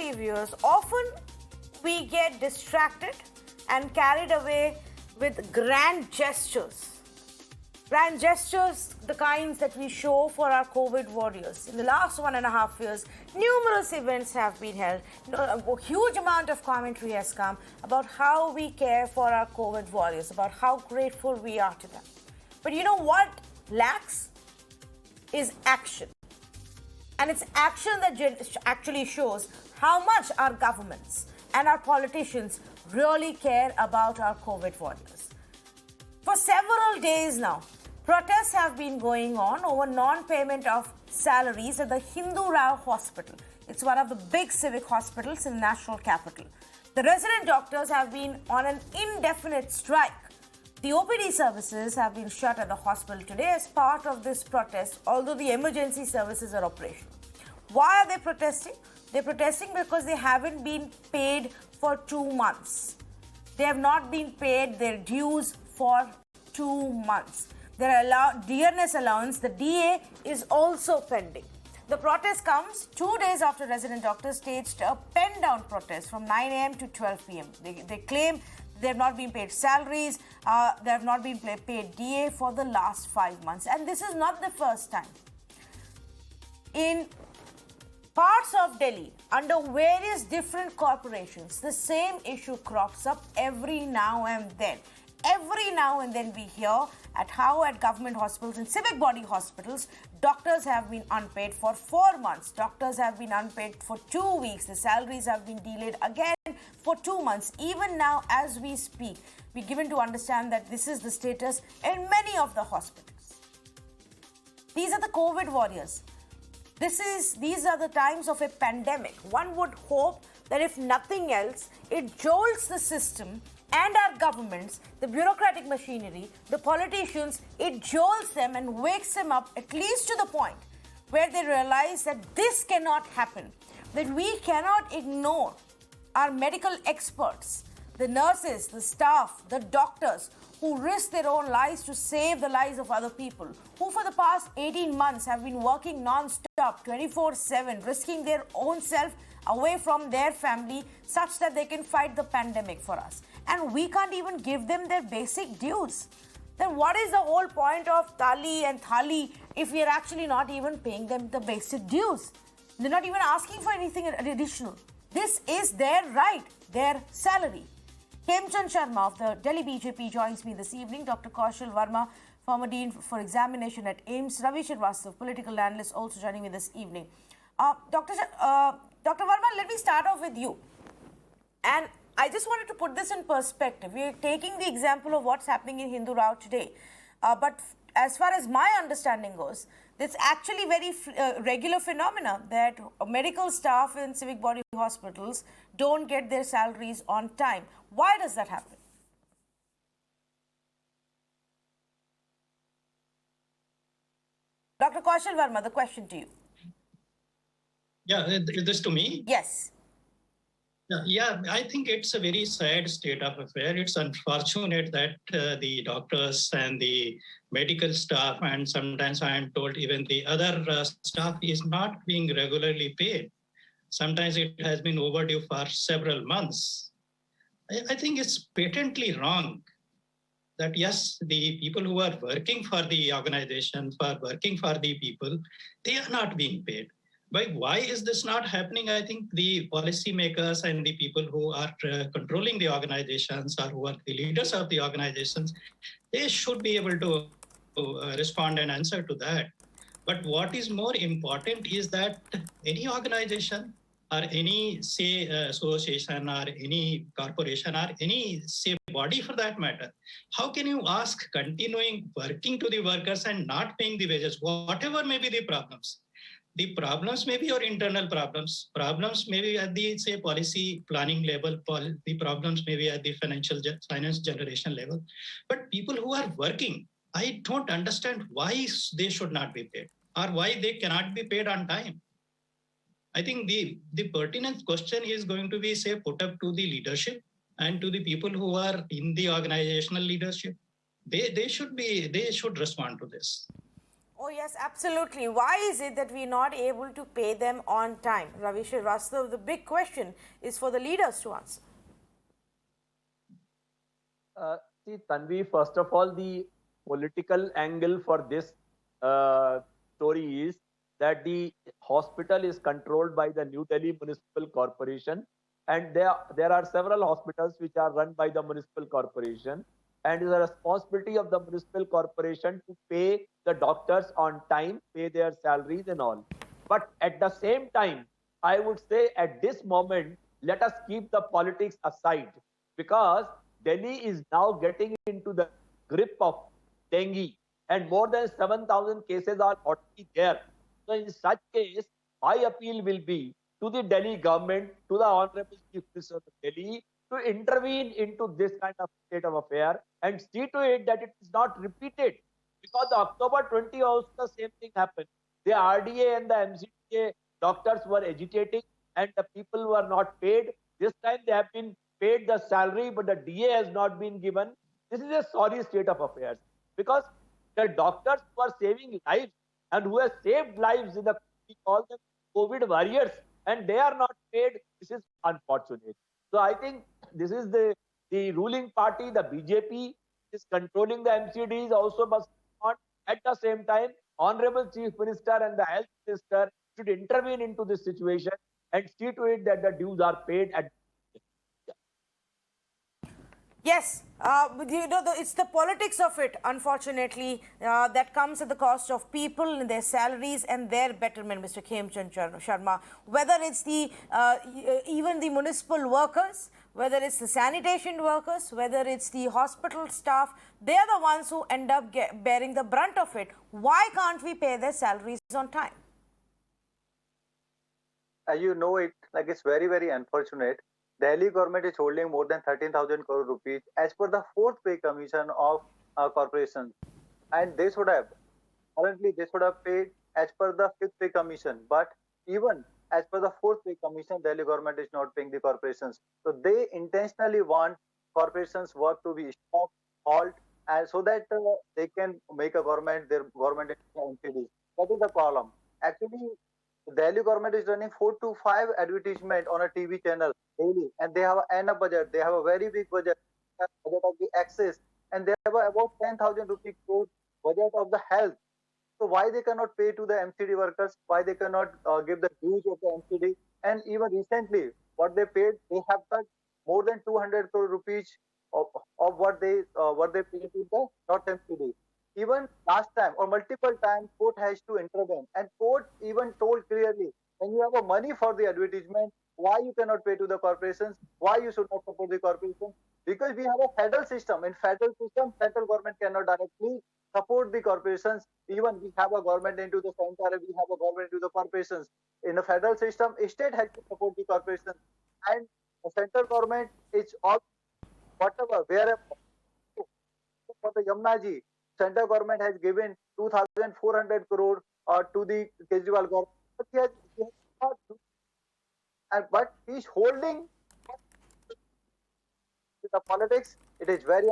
democracy viewers, often we get distracted and carried away with grand gestures. Grand gestures, the kinds that we show for our COVID warriors. In the last 1.5 years, numerous events have been held. A huge amount of commentary has come about how we care for our COVID warriors, about how grateful we are to them. But you know what lacks? Is action. And it's action that actually shows how much our governments and our politicians really care about our COVID warriors. For several days now, protests have been going on over non-payment of salaries at the Hindu Rao Hospital. It's one of the big civic hospitals in the national capital. The resident doctors have been on an indefinite strike. The OPD services have been shut at the hospital today as part of this protest, although the emergency services are operational. Why are they protesting? They're protesting because they haven't been paid for 2 months. They have not been paid their dues for 2 months. Their dearness allowance, the DA, is also pending. The protest comes 2 days after resident doctors staged a pen-down protest from 9 a.m. to 12 p.m. They claim they have not been paid salaries, they have not been paid DA for the last 5 months. And this is not the first time. In parts of Delhi, under various different corporations, the same issue crops up every now and then. Every now and then we hear at government hospitals and civic body hospitals, doctors have been unpaid for 4 months. Doctors have been unpaid for 2 weeks. The salaries have been delayed again for 2 months. Even now, as we speak, we're given to understand that this is the status in many of the hospitals. These are the COVID warriors. These are the times of a pandemic. One would hope that if nothing else, it jolts the system and our governments, the bureaucratic machinery, the politicians, it jolts them and wakes them up at least to the point where they realize that this cannot happen, that we cannot ignore our medical experts, the nurses, the staff, the doctors who risk their own lives to save the lives of other people, who for the past 18 months have been working non-stop, 24/7, risking their own self away from their family such that they can fight the pandemic for us. And we can't even give them their basic dues. Then what is the whole point of Tali and Thali if we are actually not even paying them the basic dues? They're not even asking for anything additional. This is their right, their salary. Hemchand Sharma of the Delhi BJP joins me this evening. Dr. Kaushal Verma, former Dean for Examination at AIIMS. Ravi Srivastava, political analyst, also joining me this evening. Dr. Verma, let me start off with you. And I just wanted to put this in perspective. We are taking the example of what's happening in Hindu Rao today. But as far as my understanding goes, it's actually very regular phenomena that medical staff in civic body hospitals don't get their salaries on time. Why does that happen? Dr. Kaushal Verma, the question to you. Yeah, is this to me? Yes. Yeah, I think it's a very sad state of affair. It's unfortunate that the doctors and the medical staff, and sometimes I am told even the other staff, is not being regularly paid. Sometimes it has been overdue for several months. I think it's patently wrong that yes, the people who are working for the organization, for working for the people, they are not being paid. But why is this not happening? I think the policymakers and the people who are controlling the organizations or who are the leaders of the organizations, they should be able to respond and answer to that. But what is more important is that any organization or any, say, association or any corporation or any, say, body for that matter, how can you ask continuing working to the workers and not paying the wages, whatever may be the problems? The problems may be your internal problems. Problems may be at the, say, policy planning level. The problems may be at the finance generation level. But people who are working, I don't understand why they should not be paid or why they cannot be paid on time. I think the pertinent question is going to be, say, put up to the leadership and to the people who are in the organizational leadership. They should respond to this. Oh, yes, absolutely. Why is it that we're not able to pay them on time? Ravi Srivastava, the big question is for the leaders to answer. Uh, See, Tanvi, first of all, the political angle for this uh, story is that the hospital is controlled by the New Delhi Municipal Corporation, and there are several hospitals which are run by the municipal corporation, and it is a responsibility of the municipal corporation to pay the doctors on time, pay their salaries and all. But at the same time, I would say at this moment, let us keep the politics aside, because Delhi is now getting into the grip of dengue, and more than 7,000 cases are already there. So, in such case, my appeal will be to the Delhi government, to the Honorable Chief Minister of Delhi, to intervene into this kind of state of affair and see to it that it is not repeated. Because the October 20 also the same thing happened. The RDA and the MCDA doctors were agitating and the people were not paid. This time they have been paid the salary, but the DA has not been given. This is a sorry state of affairs, because the doctors who are saving lives and who have saved lives in the, we call them COVID warriors, and they are not paid. This is unfortunate. So I think this is the ruling party, the BJP, is controlling the MCDs also must not. At the same time, Honorable Chief Minister and the Health Minister should intervene into this situation and see to it that the dues are paid at. Yes, but it's the politics of it, unfortunately, that comes at the cost of people and their salaries and their betterment, Mr. Khemchand Sharma. Whether it's the even the municipal workers, whether it's the sanitation workers, whether it's the hospital staff, they're the ones who end up bearing the brunt of it. Why can't we pay their salaries on time? You know it, like it's very, very unfortunate. Delhi government is holding more than 13,000 crore rupees as per the fourth pay commission of corporations. And they should have, currently they should have paid as per the fifth pay commission. But even as per the fourth pay commission, Delhi government is not paying the corporations. So they intentionally want corporations work to be stopped, halt, and so that they can make a government, their government entities. That is the problem. Actually, the Delhi government is running 4 to 5 advertisement on a TV channel daily, and they have an budget. They have a very big budget, budget of the access, and they have about 10,000 rupee crore budget of the health. So why they cannot pay to the MCD workers? Why they cannot give the dues of the MCD? And even recently, what they paid, they have cut more than 200 crore rupees of what they paid to the not MCD. Even last time or multiple times, court has to intervene, and court even told clearly, when you have a money for the advertisement, why you cannot pay to the corporations? Why you should not support the corporations? Because we have a federal system. In federal system, central government cannot directly support the corporations. Even we have a government into the center, we have a government into the corporations. In the federal system, a state has to support the corporations, and the central government is all whatever wherever. For the Yamuna ji, central government has given 2,400 crore to the Kejriwal government, but he has not, and but he's holding the politics. It is very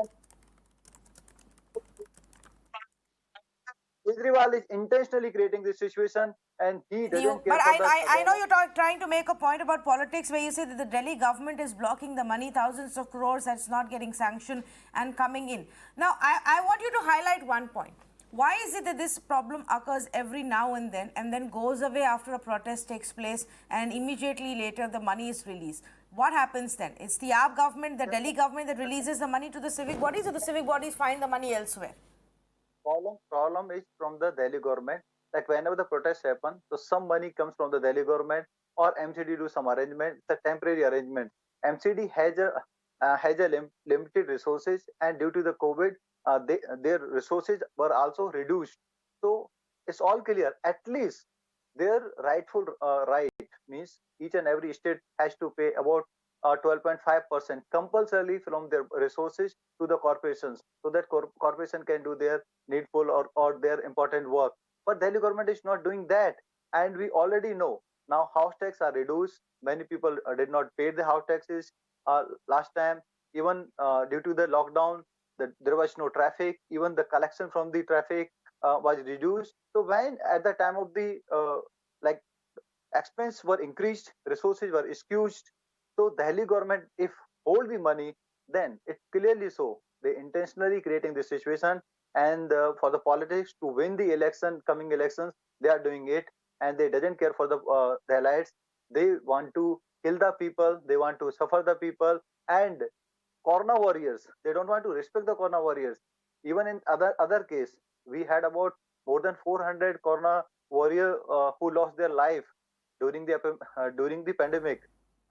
Kejriwal is intentionally creating this situation, and he doesn't care But for the. I know you're trying to make a point about politics where you say that the Delhi government is blocking the money, thousands of crores that's not getting sanctioned and coming in. Now, I want you to highlight one point. Why is it that this problem occurs every now and then goes away after a protest takes place and immediately later the money is released? What happens then? It's the AAP government, the Delhi government that releases the money to the civic bodies, or the civic bodies find the money elsewhere? Problem is from the Delhi government. Like whenever the protests happen, so some money comes from the Delhi government or MCD do some arrangement. It's a temporary arrangement. MCD has a limited resources, and due to the COVID, their resources were also reduced. So it's all clear. At least their rightful right means each and every state has to pay about 12.5% compulsorily from their resources to the corporations, so that corporation can do their needful or their important work. But Delhi government is not doing that, and we already know now house tax are reduced. Many people did not pay the house taxes last time. Even due to the lockdown, there was no traffic. Even the collection from the traffic was reduced. So when at the time of the like expense were increased, resources were excused. So Delhi government, if hold the money, then it clearly so they intentionally creating this situation, and for the politics to win the election, coming elections, they are doing it, and they doesn't care for the elites. They want to kill the people, they want to suffer the people, and corona warriors. They don't want to respect the corona warriors. Even in other case, we had about more than 400 corona warrior who lost their life during the pandemic,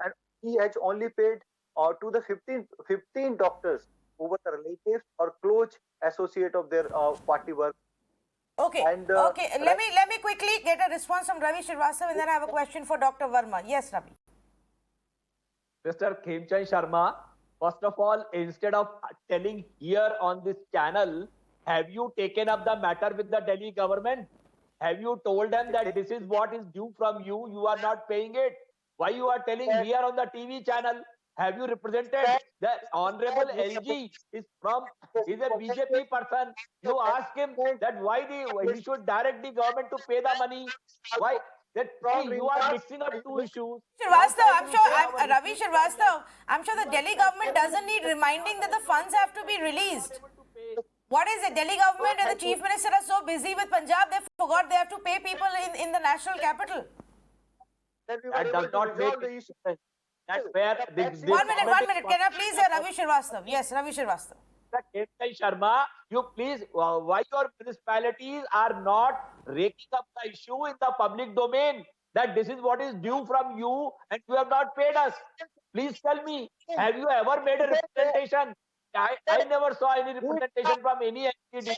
and he has only paid to the 15 doctors who were the relatives or close associate of their party work. Okay. And, Okay. Let me quickly get a response from Ravi Srivastava, and then I have a question for Dr. Verma. Yes, Ravi. Mr. Khemchand Sharma, first of all, instead of telling here on this channel, have you taken up the matter with the Delhi government? Have you told them that this is what is due from you? You are not paying it. Why you are telling here on the TV channel? Have you represented the Honorable LG is a BJP person? You ask him that why he should direct the government to pay the money. Why? That you are mixing up two issues. Ravi Srivastava, I'm sure the Delhi government doesn't need reminding that the funds have to be released. What is it? Delhi government and the chief minister are so busy with Punjab, they forgot they have to pay people in the national capital. That does not make the issue. That's where One minute. Can I please hear Ravi Srivastava? Yes, Ravi Srivastava. Khemchand Sharma, you please, why your municipalities are not raking up the issue in the public domain that this is what is due from you and you have not paid us? Please tell me, have you ever made a representation? I never saw any representation from any NCD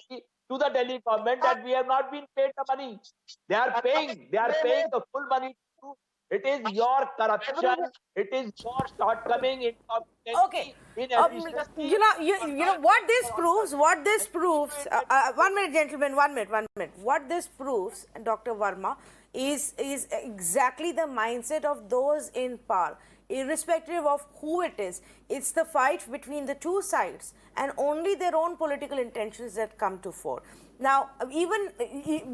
to the Delhi government that we have not been paid the money. They are paying the full money. It is your corruption. It is your shortcoming in Okay. in You know what this proves. One minute, gentlemen. 1 minute. What this proves, Dr. Verma, is exactly the mindset of those in power. Irrespective of who it is, it's the fight between the two sides and only their own political intentions that come to fore. Now, even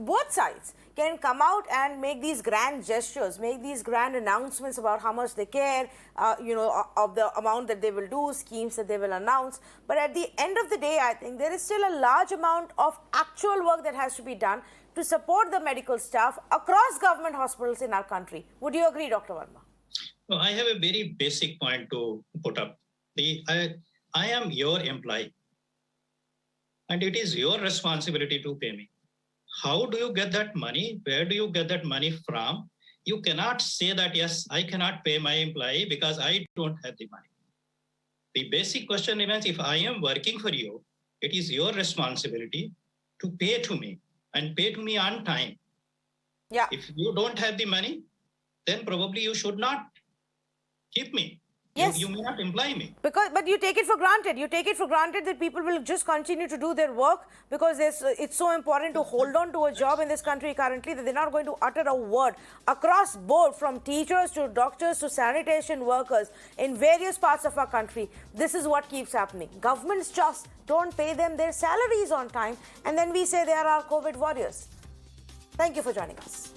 both sides can come out and make these grand gestures, make these grand announcements about how much they care, of the amount that they will do, schemes that they will announce. But at the end of the day, I think there is still a large amount of actual work that has to be done to support the medical staff across government hospitals in our country. Would you agree, Dr. Verma? No, I have a very basic point to put up. I am your employee, and it is your responsibility to pay me. How do you get that money? Where do you get that money from? You cannot say that, yes, I cannot pay my employee because I don't have the money. The basic question remains, if I am working for you, it is your responsibility to pay to me and pay to me on time. Yeah. If you don't have the money, then probably you should not keep me. Yes. You may not employ me. But you take it for granted. You take it for granted that people will just continue to do their work because it's so important to hold on to a job in this country currently that they're not going to utter a word across board, from teachers to doctors to sanitation workers in various parts of our country. This is what keeps happening. Governments just don't pay them their salaries on time, and then we say they are our COVID warriors. Thank you for joining us.